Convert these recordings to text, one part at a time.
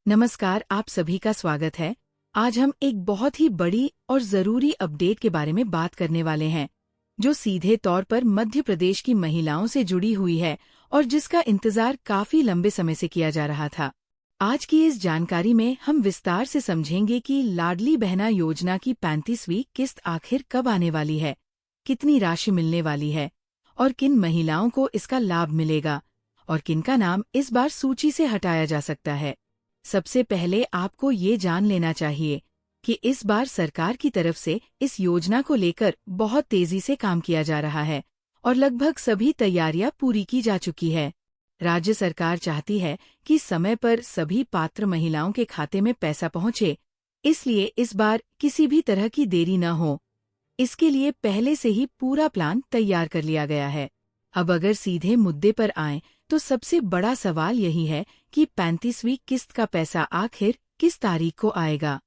नमस्कार, आप सभी का स्वागत है। आज हम एक बहुत ही बड़ी और जरूरी अपडेट के बारे में बात करने वाले हैं, जो सीधे तौर पर मध्य प्रदेश की महिलाओं से जुड़ी हुई है और जिसका इंतजार काफी लंबे समय से किया जा रहा था। आज की इस जानकारी में हम विस्तार से समझेंगे कि लाडली बहना योजना की 35वीं किस्त आखिर कब आने वाली है, कितनी राशि मिलने वाली है और किन महिलाओं को इसका लाभ मिलेगा और किनका नाम इस बार सूची से हटाया जा सकता है। सबसे पहले आपको ये जान लेना चाहिए कि इस बार सरकार की तरफ से इस योजना को लेकर बहुत तेजी से काम किया जा रहा है और लगभग सभी तैयारियां पूरी की जा चुकी है। राज्य सरकार चाहती है कि समय पर सभी पात्र महिलाओं के खाते में पैसा पहुंचे, इसलिए इस बार किसी भी तरह की देरी न हो। इसके लिए पहले से ही पूरा प्लान तैयार कर लिया गया है। अब अगर सीधे मुद्दे पर आएं तो सबसे बड़ा सवाल यही है कि 35वीं किस्त का पैसा आखिर किस तारीख को आएगा।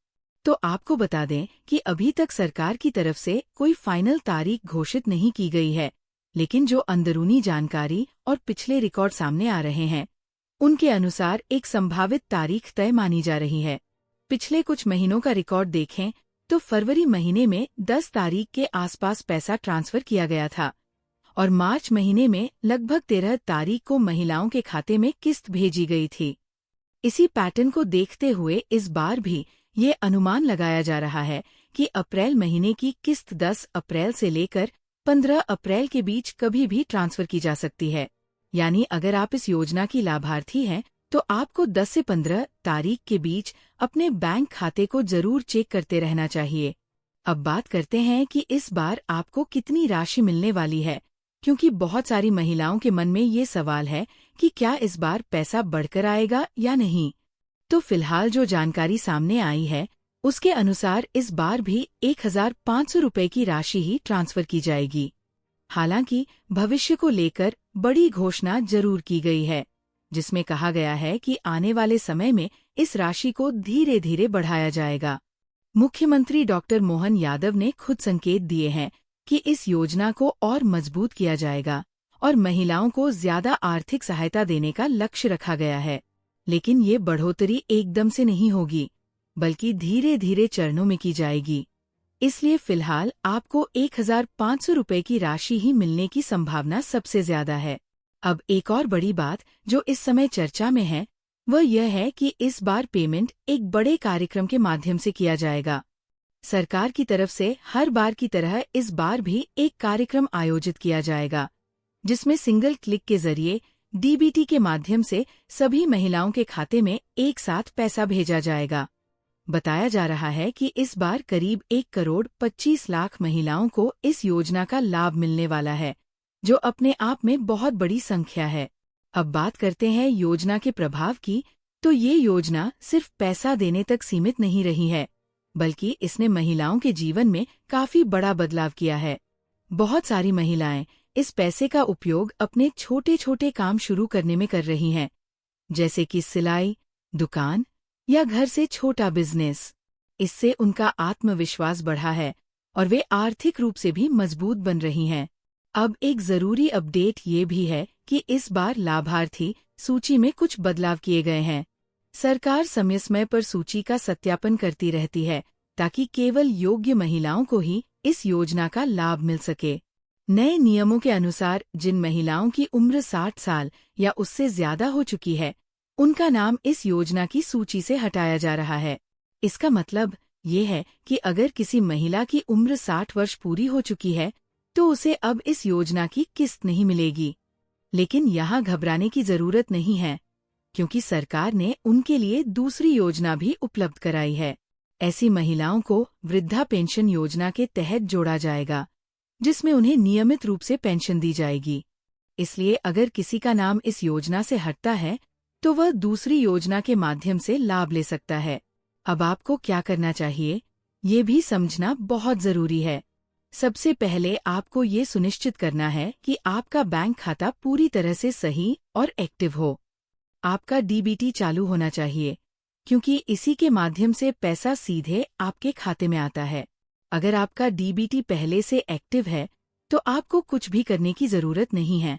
तो आपको बता दें कि अभी तक सरकार की तरफ से कोई फाइनल तारीख घोषित नहीं की गई है, लेकिन जो अंदरूनी जानकारी और पिछले रिकॉर्ड सामने आ रहे हैं, उनके अनुसार एक संभावित तारीख तय मानी जा रही है। पिछले कुछ महीनों का रिकॉर्ड देखें तो फरवरी महीने में 10 तारीख के आसपास पैसा ट्रांसफर किया गया था और मार्च महीने में लगभग 13 तारीख को महिलाओं के खाते में किस्त भेजी गई थी। इसी पैटर्न को देखते हुए इस बार भी ये अनुमान लगाया जा रहा है कि अप्रैल महीने की किस्त 10 अप्रैल से लेकर 15 अप्रैल के बीच कभी भी ट्रांसफर की जा सकती है। यानी अगर आप इस योजना की लाभार्थी हैं तो आपको 10 से 15 तारीख के बीच अपने बैंक खाते को जरूर चेक करते रहना चाहिए। अब बात करते हैं कि इस बार आपको कितनी राशि मिलने वाली है, क्योंकि बहुत सारी महिलाओं के मन में ये सवाल है कि क्या इस बार पैसा बढ़कर आएगा या नहीं। तो फिलहाल जो जानकारी सामने आई है, उसके अनुसार इस बार भी 1,500 रुपये की राशि ही ट्रांसफर की जाएगी। हालांकि भविष्य को लेकर बड़ी घोषणा जरूर की गई है, जिसमें कहा गया है कि आने वाले समय में इस राशि को धीरे धीरे बढ़ाया जाएगा। मुख्यमंत्री डॉक्टर मोहन यादव ने खुद संकेत दिए हैं कि इस योजना को और मजबूत किया जाएगा और महिलाओं को ज्यादा आर्थिक सहायता देने का लक्ष्य रखा गया है। लेकिन ये बढ़ोतरी एकदम से नहीं होगी, बल्कि धीरे धीरे चरणों में की जाएगी। इसलिए फिलहाल आपको 1,500 रुपये की राशि ही मिलने की संभावना सबसे ज्यादा है। अब एक और बड़ी बात जो इस समय चर्चा में है, वह यह है कि इस बार पेमेंट एक बड़े कार्यक्रम के माध्यम से किया जाएगा। सरकार की तरफ से हर बार की तरह इस बार भी एक कार्यक्रम आयोजित किया जाएगा, जिसमें सिंगल क्लिक के जरिए डीबीटी के माध्यम से सभी महिलाओं के खाते में एक साथ पैसा भेजा जाएगा। बताया जा रहा है कि इस बार करीब 1,25,00,000 महिलाओं को इस योजना का लाभ मिलने वाला है, जो अपने आप में बहुत बड़ी संख्या है। अब बात करते हैं योजना के प्रभाव की, तो ये योजना सिर्फ पैसा देने तक सीमित नहीं रही है, बल्कि इसने महिलाओं के जीवन में काफी बड़ा बदलाव किया है। बहुत सारी महिलाएं इस पैसे का उपयोग अपने छोटे छोटे काम शुरू करने में कर रही हैं, जैसे कि सिलाई, दुकान या घर से छोटा बिजनेस। इससे उनका आत्मविश्वास बढ़ा है और वे आर्थिक रूप से भी मजबूत बन रही हैं। अब एक जरूरी अपडेट ये भी है कि इस बार लाभार्थी सूची में कुछ बदलाव किए गए हैं। सरकार समय समय पर सूची का सत्यापन करती रहती है, ताकि केवल योग्य महिलाओं को ही इस योजना का लाभ मिल सके। नए नियमों के अनुसार जिन महिलाओं की उम्र 60 साल या उससे ज्यादा हो चुकी है, उनका नाम इस योजना की सूची से हटाया जा रहा है। इसका मतलब ये है कि अगर किसी महिला की उम्र 60 वर्ष पूरी हो चुकी है, तो उसे अब इस योजना की किस्त नहीं मिलेगी। लेकिन यहाँ घबराने की जरूरत नहीं है, क्योंकि सरकार ने उनके लिए दूसरी योजना भी उपलब्ध कराई है। ऐसी महिलाओं को वृद्धा पेंशन योजना के तहत जोड़ा जाएगा, जिसमें उन्हें नियमित रूप से पेंशन दी जाएगी। इसलिए अगर किसी का नाम इस योजना से हटता है, तो वह दूसरी योजना के माध्यम से लाभ ले सकता है। अब आपको क्या करना चाहिए, ये भी समझना बहुत जरूरी है। सबसे पहले आपको ये सुनिश्चित करना है कि आपका बैंक खाता पूरी तरह से सही और एक्टिव हो। आपका डीबीटी चालू होना चाहिए, क्योंकि इसी के माध्यम से पैसा सीधे आपके खाते में आता है। अगर आपका डीबीटी पहले से एक्टिव है, तो आपको कुछ भी करने की जरूरत नहीं है।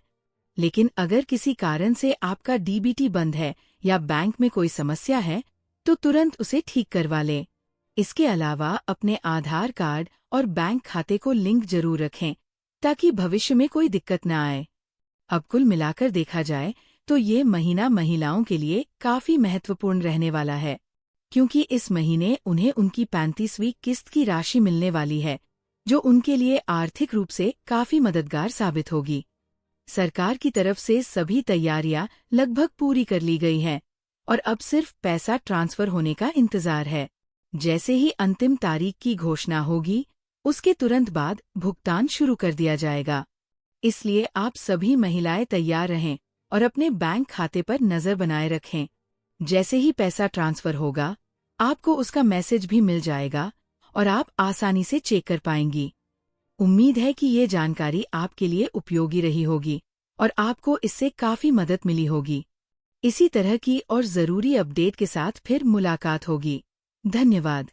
लेकिन अगर किसी कारण से आपका डीबीटी बंद है या बैंक में कोई समस्या है, तो तुरंत उसे ठीक करवा लें। इसके अलावा अपने आधार कार्ड और बैंक खाते को लिंक जरूर रखें ताकि भविष्य में कोई दिक्कत न आए। अब कुल मिलाकर देखा जाए तो ये महीना महिलाओं के लिए काफी महत्वपूर्ण रहने वाला है, क्योंकि इस महीने उन्हें उनकी 35वीं किस्त की राशि मिलने वाली है, जो उनके लिए आर्थिक रूप से काफी मददगार साबित होगी। सरकार की तरफ से सभी तैयारियां लगभग पूरी कर ली गई हैं और अब सिर्फ पैसा ट्रांसफर होने का इंतजार है। जैसे ही अंतिम तारीख की घोषणा होगी, उसके तुरंत बाद भुगतान शुरू कर दिया जाएगा। इसलिए आप सभी महिलाएं तैयार रहें और अपने बैंक खाते पर नजर बनाए रखें। जैसे ही पैसा ट्रांसफर होगा, आपको उसका मैसेज भी मिल जाएगा और आप आसानी से चेक कर पाएंगी। उम्मीद है कि ये जानकारी आपके लिए उपयोगी रही होगी और आपको इससे काफी मदद मिली होगी। इसी तरह की और जरूरी अपडेट के साथ फिर मुलाकात होगी। धन्यवाद।